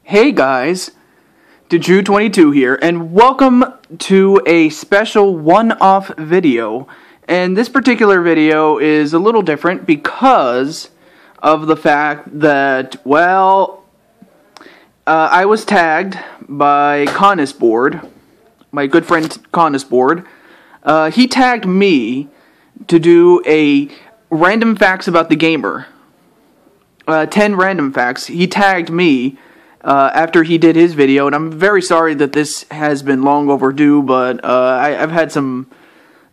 Hey guys, Deju22 here, and welcome to a special one-off video. And this particular video is a little different because of the fact that, well, I was tagged by KonisBored, my good friend KonisBored. He tagged me to do a random facts about the gamer. 10 random facts. He tagged me after he did his video, and I'm very sorry that this has been long overdue, but I've had some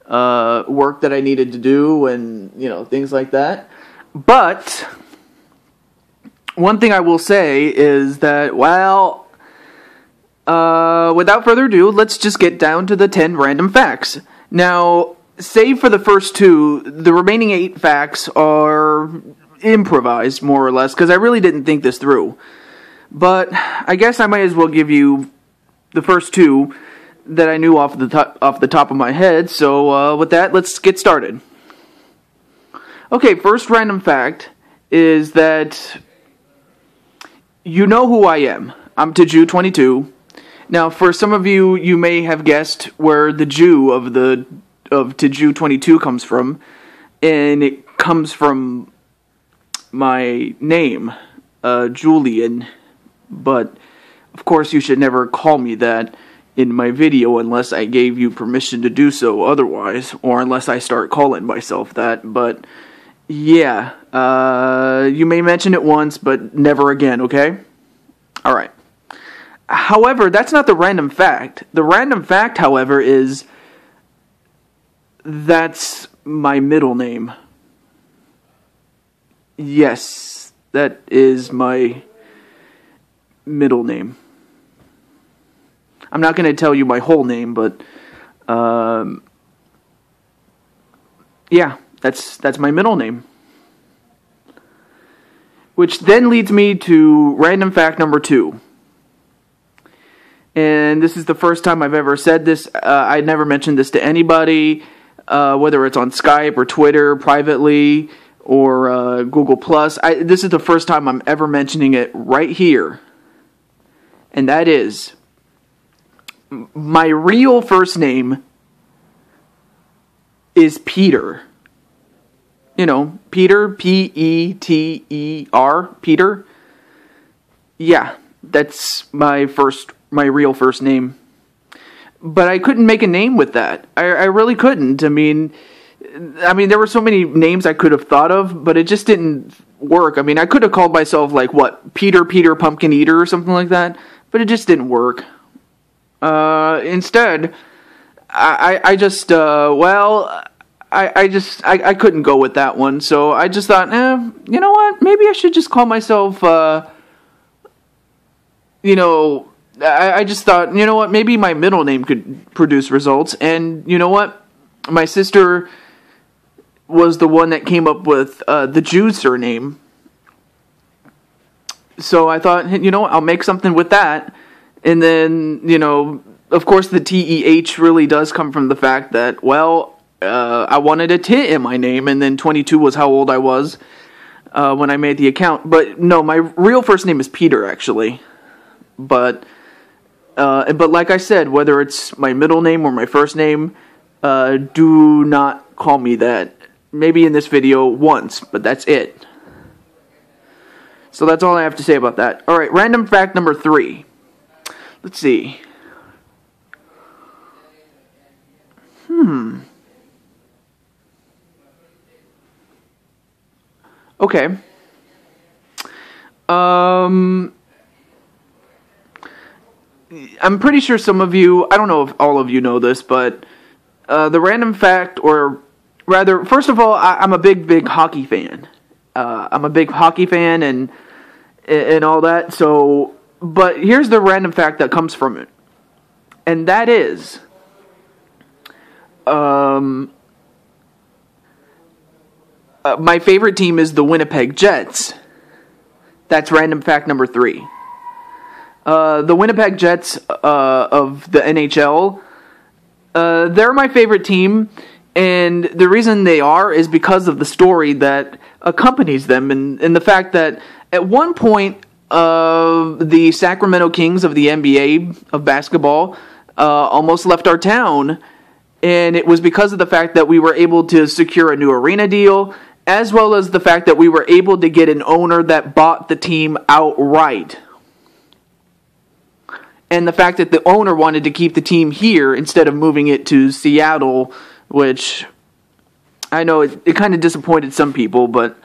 work that I needed to do and, things like that. But one thing I will say is that, well, without further ado, let's just get down to the 10 random facts. Now, save for the first 2, the remaining 8 facts are improvised, more or less, because I really didn't think this through. But I guess I might as well give you the first 2 that I knew off the top of my head. So with that, let's get started. Okay, first random fact is that you know who I am. I'm Deju22. Now, for some of you, you may have guessed where the Jew of Deju22 comes from, and it comes from my name, Julian. But, of course, you should never call me that in my video unless I gave you permission to do so otherwise, or unless I start calling myself that. But, yeah, you may mention it once, but never again, okay? Alright. However, that's not the random fact. The random fact, however, is that's my middle name. Yes, that is my middle name. I'm not going to tell you my whole name, but yeah, that's my middle name. Which then leads me to random fact number 2. And this is the first time I've ever said this. I never mentioned this to anybody, whether it's on Skype or Twitter, privately, or Google+. This is the first time I'm ever mentioning it right here. And that is, my real first name is Peter. You know, Peter, P-E-T-E-R, Peter. Yeah, that's my real first name. But I couldn't make a name with that. I really couldn't. I mean, there were so many names I could have thought of, but it just didn't work. I mean, I could have called myself, like, what, Peter Pumpkin Eater or something like that, but it just didn't work. Instead, I couldn't go with that one, so I just thought, you know what, maybe I should just call myself, I just thought, you know what, maybe my middle name could produce results, and you know what, my sister was the one that came up with the Jew surname. So I thought, you know, I'll make something with that. And then, of course the T-E-H really does come from the fact that, well, I wanted a T in my name, and then 22 was how old I was when I made the account. But no, my real first name is Peter, actually. But like I said, whether it's my middle name or my first name, do not call me that. Maybe in this video once, but that's it. So that's all I have to say about that. Alright, random fact number 3. Let's see. Okay. I'm pretty sure some of you, I don't know if all of you know this, but the random fact, or rather, first of all, I'm a big hockey fan. I'm a big hockey fan and all that, so, but here's the random fact that comes from it. And that is, my favorite team is the Winnipeg Jets. That's random fact number 3. The Winnipeg Jets of the NHL, they're my favorite team, and the reason they are is because of the story that accompanies them, and the fact that at one point the Sacramento Kings of the NBA of basketball almost left our town, and it was because of the fact that we were able to secure a new arena deal, as well as the fact that we were able to get an owner that bought the team outright. And the fact that the owner wanted to keep the team here instead of moving it to Seattle, which I know it kind of disappointed some people, but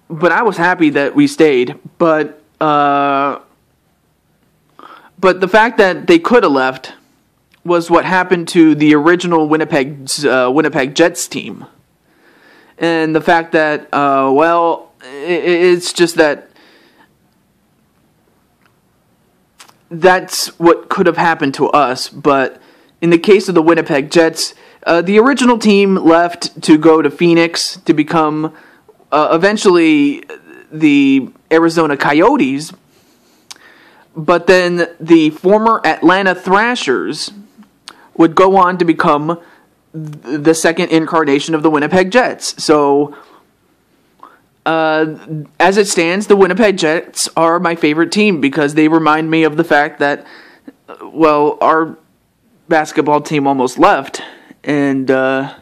I was happy that we stayed. But the fact that they could have left was what happened to the original Winnipeg Jets team. And the fact that, it's just that that's what could have happened to us. But in the case of the Winnipeg Jets, the original team left to go to Phoenix to become eventually the Arizona Coyotes. But then the former Atlanta Thrashers would go on to become the second incarnation of the Winnipeg Jets. So, as it stands, the Winnipeg Jets are my favorite team because they remind me of the fact that, our basketball team almost left, and that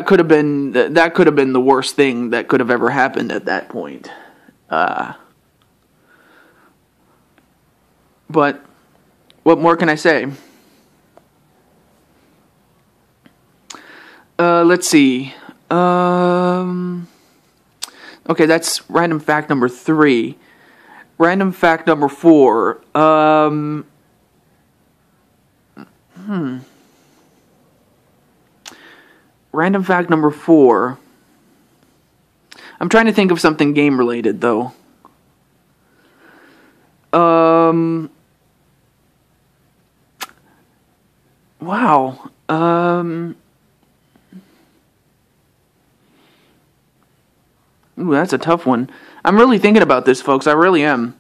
could have been the worst thing that could have ever happened at that point. But what more can I say? Let's see. Okay, that's random fact number 3. Random fact number 4. Random fact number 4. I'm trying to think of something game related though. Wow. Ooh, that's a tough one. I'm really thinking about this, folks. I really am.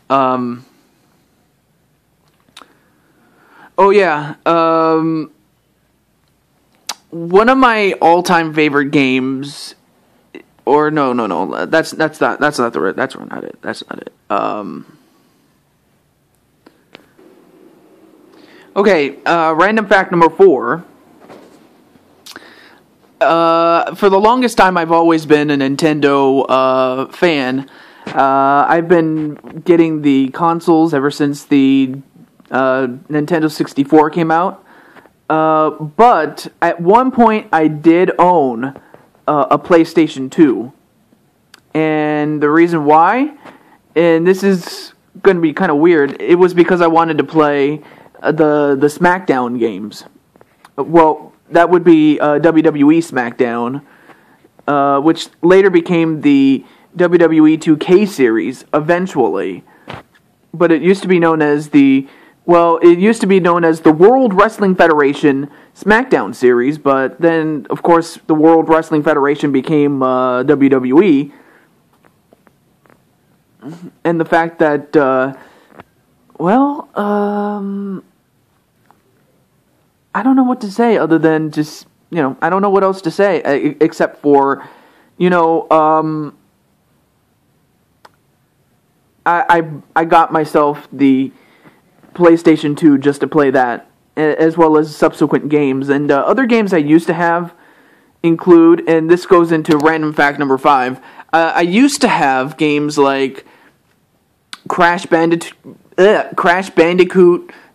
Oh yeah. One of my all-time favorite games, or no. That's not it. Okay. Random fact number 4. For the longest time, I've always been a Nintendo fan. I've been getting the consoles ever since the Nintendo 64 came out. But at one point, I did own a PlayStation 2. And the reason why, and this is going to be kind of weird, it was because I wanted to play the SmackDown games. Well, that would be WWE SmackDown, which later became the WWE 2K series eventually. But it used to be known as the World Wrestling Federation SmackDown series, but then, of course, the World Wrestling Federation became WWE. And the fact that, I don't know what to say other than just, I don't know what else to say except for, I got myself the PlayStation 2 just to play that, as well as subsequent games. And other games I used to have include, and this goes into random fact number 5, I used to have games like Crash Bandicoot,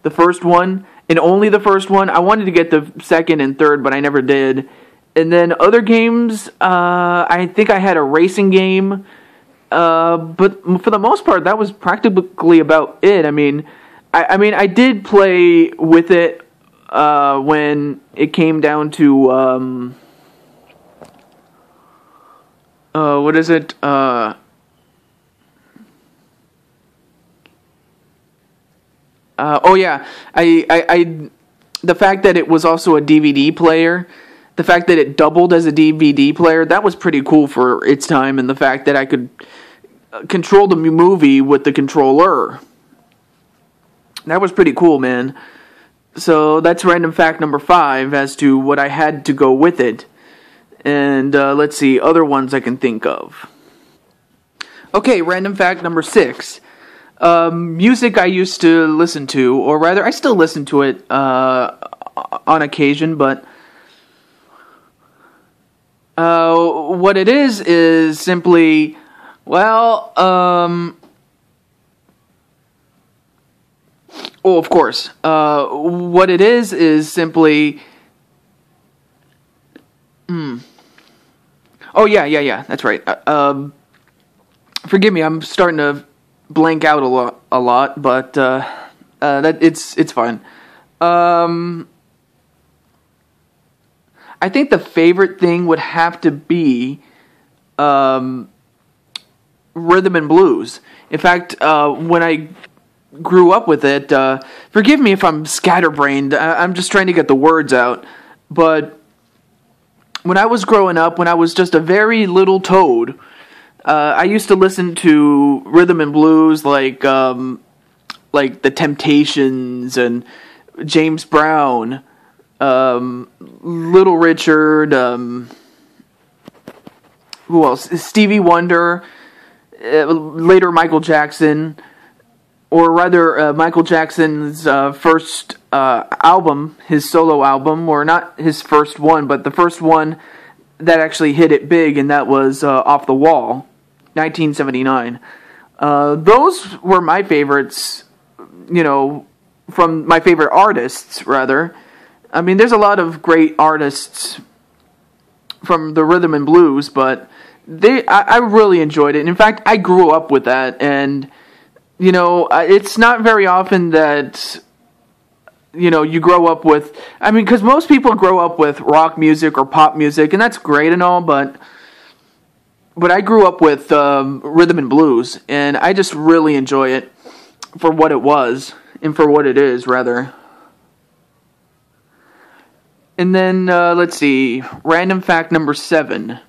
the first one, and only the first one. I wanted to get the second and third, but I never did. And then other games, I think I had a racing game, but for the most part, that was practically about it. I did play with it when it came down to what is it? The fact that it was also a DVD player, the fact that it doubled as a DVD player, that was pretty cool for its time, and the fact that I could control the movie with the controller. That was pretty cool, man. So that's random fact number 5 as to what I had to go with it. And let's see, other ones I can think of. Okay, random fact number 6. Music I used to listen to, or rather, I still listen to it on occasion, but what it is simply, well, oh, of course. What it is simply. Oh yeah. That's right. Forgive me. I'm starting to blank out a lot, but that it's fine. I think the favorite thing would have to be rhythm and blues. In fact, when I grew up with it, forgive me if I'm scatterbrained. I'm just trying to get the words out. But when I was growing up, when I was just a very little toad, I used to listen to rhythm and blues like The Temptations and James Brown, Little Richard, who else? Stevie Wonder, later Michael Jackson, or rather Michael Jackson's first album, his solo album, or not his first one, but the first one that actually hit it big, and that was Off the Wall, 1979. Those were my favorites, from my favorite artists, rather. I mean, there's a lot of great artists from the rhythm and blues, but I really enjoyed it. And in fact, I grew up with that, and, it's not very often that, you grow up with, I mean, because most people grow up with rock music or pop music, and that's great and all, but I grew up with rhythm and blues, and I just really enjoy it for what it was, and for what it is, rather. And then, let's see, random fact number 7.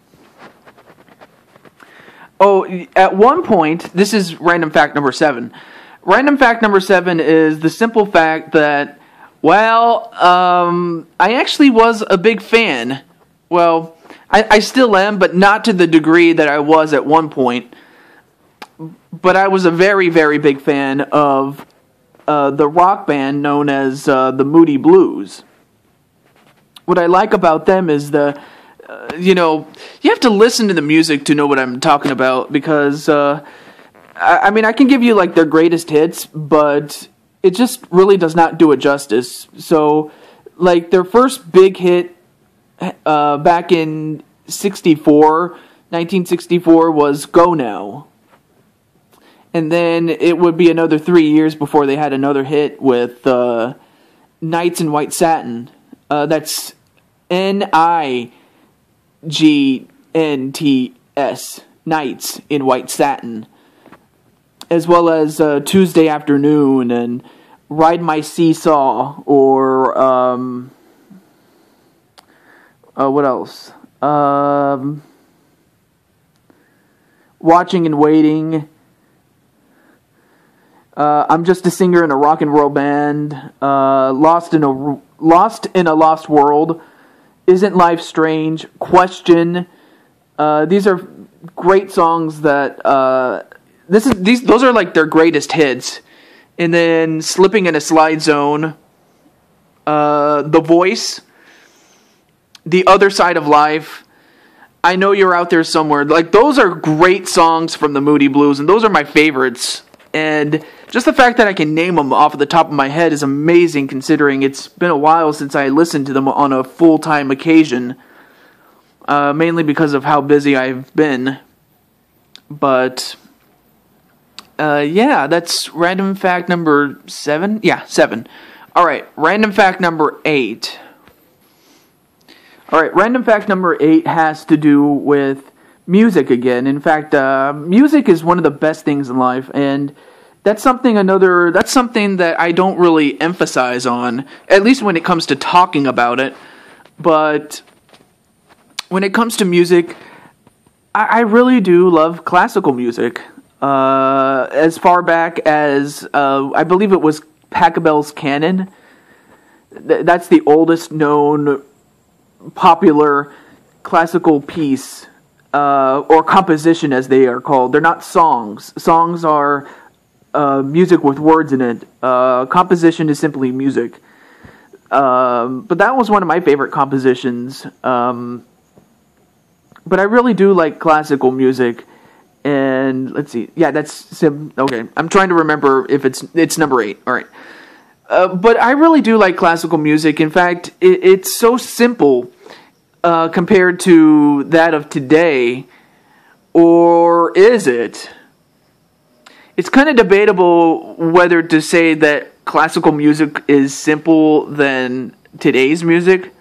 Oh, at one point, this is random fact number 7. Random fact number 7 is the simple fact that, well, I actually was a big fan. Well, I still am, but not to the degree that I was at one point. But I was a very, very big fan of the rock band known as the Moody Blues. What I like about them is you have to listen to the music to know what I'm talking about, because, I mean, I can give you, their greatest hits, but it just really does not do it justice. So, their first big hit, back in 1964, was Go Now. And then it would be another 3 years before they had another hit with, Nights in White Satin. That's NIGNTS, Nights in White Satin, as well as Tuesday Afternoon and Ride My Seesaw, or what else? Watching and Waiting. I'm Just a Singer in a Rock and Roll Band. Lost in a Lost World. Isn't Life Strange? Question. These are great songs that those are their greatest hits. And then Slipping in a Slide Zone, The Voice, The Other Side of Life, I Know You're Out There Somewhere. Those are great songs from the Moody Blues, and those are my favorites. And just the fact that I can name them off the top of my head is amazing, considering it's been a while since I listened to them on a full-time occasion. Mainly because of how busy I've been. But, yeah, that's random fact number 7? Yeah, 7. Alright, random fact number 8. Alright, random fact number 8 has to do with music again. In fact, music is one of the best things in life, and that's something that I don't really emphasize on, at least when it comes to talking about it. But when it comes to music, I really do love classical music. As far back as, I believe it was Pachelbel's Canon. That's the oldest known popular classical piece or composition as they are called. They're not songs. Songs are music with words in it. Composition is simply music. But that was one of my favorite compositions. But I really do like classical music. And let's see. Yeah, okay. I'm trying to remember if it's number 8. All right. But I really do like classical music. In fact, it's so simple compared to that of today. Or is it? It's kind of debatable whether to say that classical music is simple than today's music.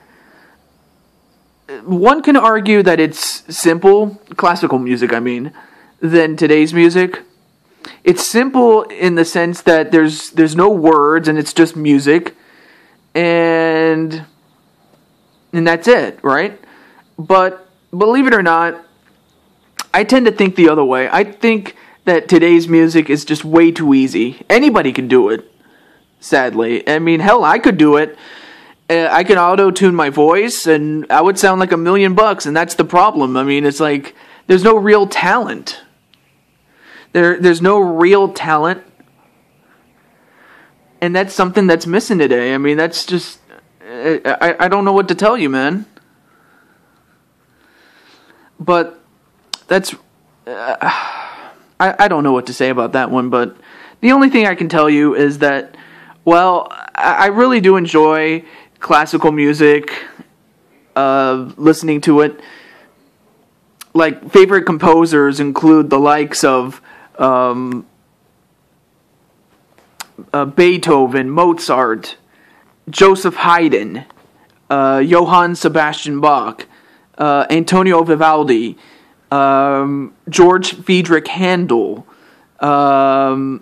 One can argue that it's simple, classical music I mean, than today's music. It's simple in the sense that there's no words and it's just music, and that's it, right? But believe it or not, I tend to think the other way. I think that today's music is just way too easy. Anybody can do it, sadly. I mean, hell, I could do it. I can auto-tune my voice, and I would sound like $1 million, and that's the problem. I mean, it's like, there's no real talent. There's no real talent, and that's something that's missing today. I mean, that's just, I don't know what to tell you, man. But that's, I don't know what to say about that one, but the only thing I can tell you is that, well, I really do enjoy classical music, listening to it. Like, favorite composers include the likes of Beethoven, Mozart, Joseph Haydn, Johann Sebastian Bach, Antonio Vivaldi, George Friedrich Handel. I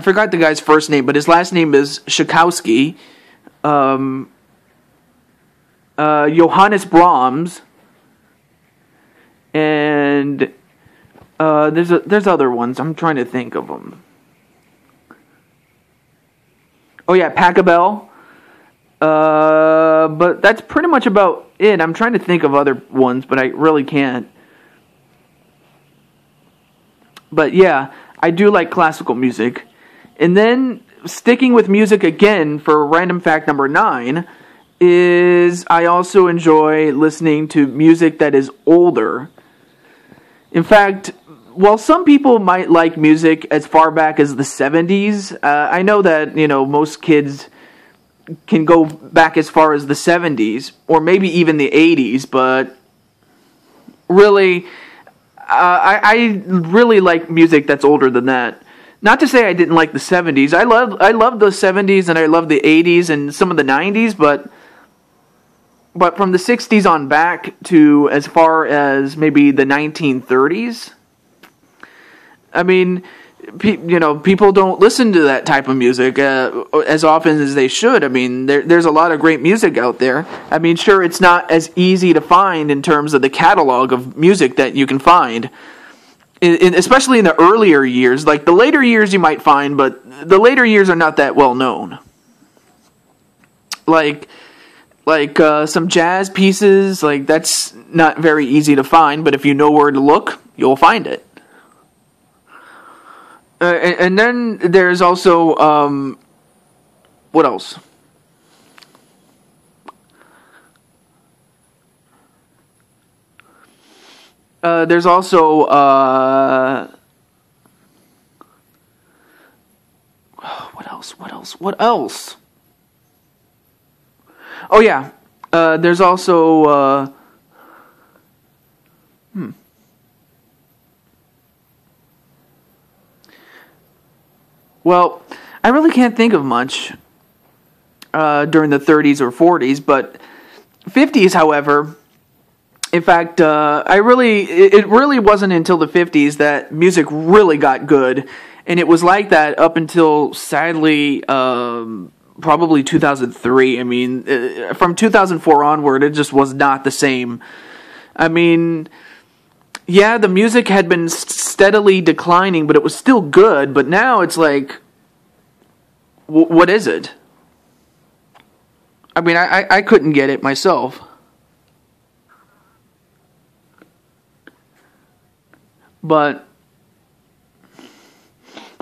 forgot the guy's first name, but his last name is Tchaikovsky. Johannes Brahms, and there's other ones. I'm trying to think of them. Oh yeah, Pachelbel. But that's pretty much about it. I'm trying to think of other ones, but I really can't. But yeah, I do like classical music. And then, sticking with music again for random fact number 9, is I also enjoy listening to music that is older. In fact, while some people might like music as far back as the 70s, I know that, most kids can go back as far as the 70s, or maybe even the 80s, but really, I really like music that's older than that. Not to say I didn't like the 70s. I love the 70s and I love the 80s and some of the 90s, but from the 60s on back to as far as maybe the 1930s, I mean, people don't listen to that type of music as often as they should. I mean, there's a lot of great music out there. I mean, sure, it's not as easy to find in terms of the catalog of music that you can find, especially in the earlier years. Like, the later years you might find, but the later years are not that well known. Like some jazz pieces, like, that's not very easy to find, but if you know where to look, you'll find it. And then there's also, what else? There's also, what else? Oh yeah, there's also, Well, I really can't think of much during the 30s or 40s, but 50s, however, in fact, it really wasn't until the 50s that music really got good, and it was like that up until, sadly, probably 2003. I mean, from 2004 onward, it just was not the same. I mean, yeah, the music had been steadily declining, but it was still good. But now it's like, what is it? I mean, I couldn't get it myself. but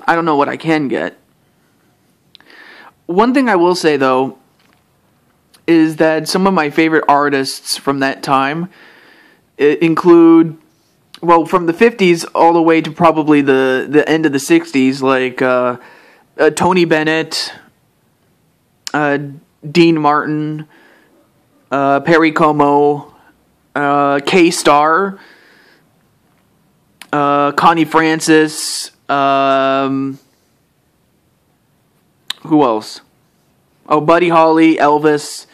I don't know what I can get. One thing I will say, though, is that some of my favorite artists from that time include, well, from the 50s all the way to probably the end of the 60s, like Tony Bennett, Dean Martin, Perry Como, K-Star, Connie Francis, who else? Oh, Buddy Holly, Elvis,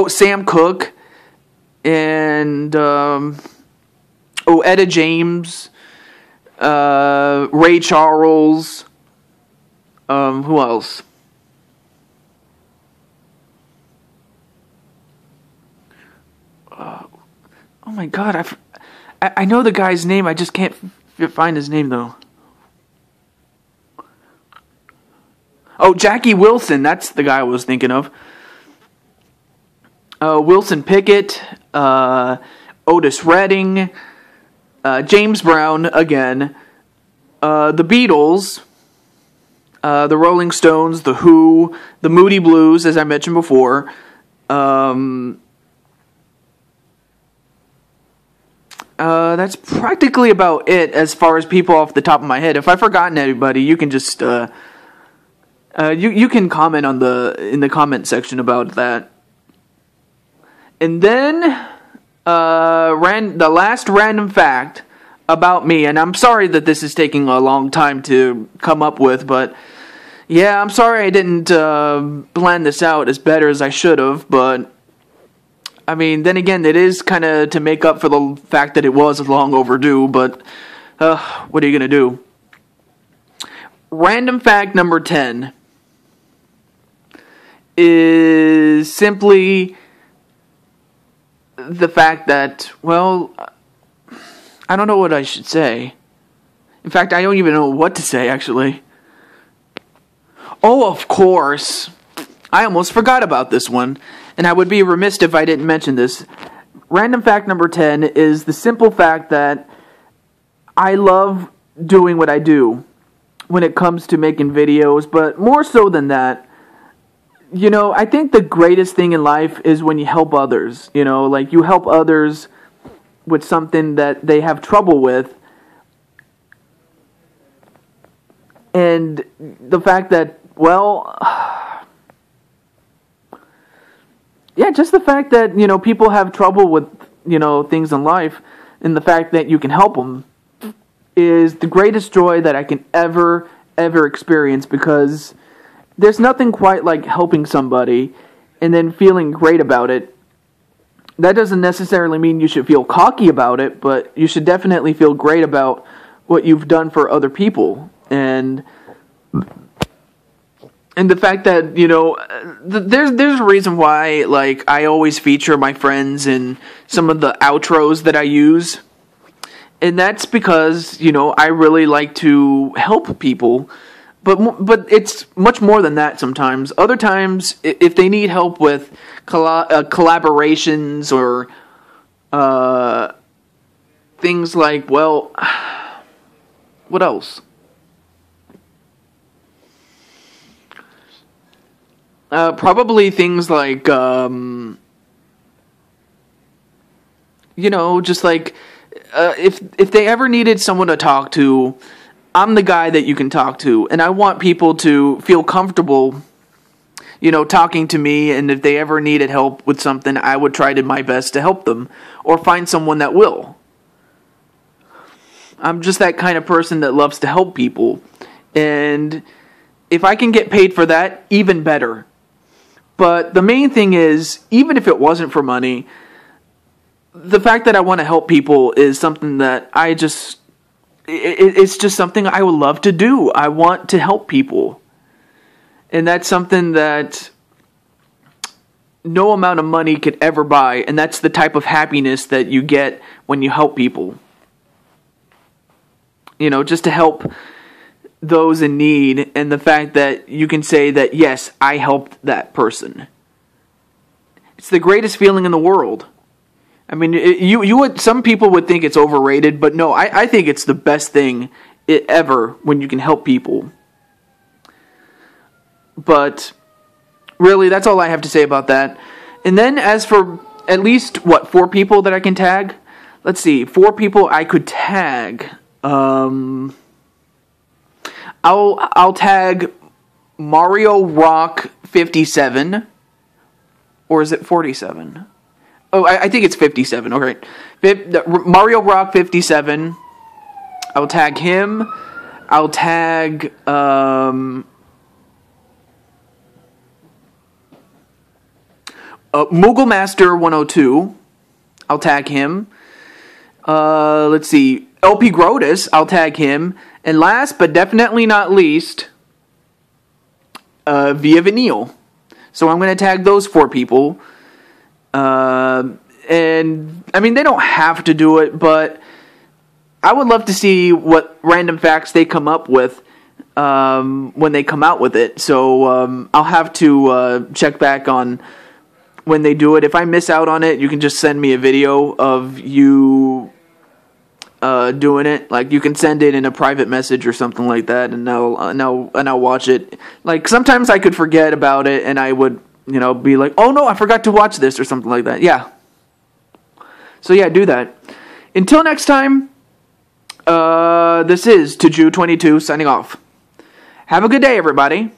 Sam Cooke, and Etta James, Ray Charles, who else? Oh my God, I know the guy's name, I just can't find his name though. Oh, Jackie Wilson, that's the guy I was thinking of. Wilson Pickett, Otis Redding, James Brown again, the Beatles, the Rolling Stones, the Who, the Moody Blues, as I mentioned before. That's practically about it as far as people off the top of my head. If I've forgotten anybody, you can just you can comment in the comment section about that. And then the last random fact about me, and I'm sorry that this is taking a long time to come up with, but yeah, I'm sorry I didn't plan this out as better as I should have, but I mean, then again, it is kind of to make up for the fact that it was long overdue, but what are you going to do? Random fact number 10 is simply the fact that, well, I don't know what I should say. In fact, I don't even know what to say, actually. Oh, of course. I almost forgot about this one, and I would be remiss if I didn't mention this. Random fact number 10 is the simple fact that I love doing what I do when it comes to making videos, but more so than that, you know, I think the greatest thing in life is when you help others. You know, like you help others with something that they have trouble with. And the fact that, well, yeah, just the fact that, you know, people have trouble with, you know, things in life, and the fact that you can help them is the greatest joy that I can ever experience, because there's nothing quite like helping somebody and then feeling great about it. That doesn't necessarily mean you should feel cocky about it, but you should definitely feel great about what you've done for other people. And the fact that, you know, there's a reason why, like, I always feature my friends in some of the outros that I use. And that's because, you know, I really like to help people. But it's much more than that sometimes. Other times, if they need help with collaborations or things like, well, what else? Probably things like, you know, just like, if they ever needed someone to talk to, I'm the guy that you can talk to, and I want people to feel comfortable, you know, talking to me, and if they ever needed help with something, I would try my best to help them, or find someone that will. I'm just that kind of person that loves to help people, and if I can get paid for that, even better. But the main thing is, even if it wasn't for money, the fact that I want to help people is something that it's just something I would love to do. I want to help people. And that's something that no amount of money could ever buy. And that's the type of happiness that you get when you help people. You know, just to help those in need. And the fact that you can say that, yes, I helped that person. It's the greatest feeling in the world. I mean, you would, some people would think it's overrated, but no, I think it's the best thing ever when you can help people. But really, that's all I have to say about that. And then as for at least, 4 people that I can tag? Let's see, 4 people I could tag. I'll tag Mario Rock 57. Or is it 47? Oh, I think it's 57. Okay. Mario Rock 57. I'll tag him. I'll tag Moogle Master 102. I'll tag him. Let's see. LP Grotus. I'll tag him. And last but definitely not least, Via Vinyl. So I'm going to tag those 4 people. And, I mean, they don't have to do it, but I would love to see what random facts they come up with when they come out with it. So I'll have to check back on when they do it. If I miss out on it, you can just send me a video of you doing it. Like, you can send it in a private message or something like that, and I'll watch it. Like, sometimes I could forget about it, and I would, be like, oh no, I forgot to watch this or something like that. Yeah. So yeah, do that. Until next time, this is Taju22 signing off. Have a good day, everybody.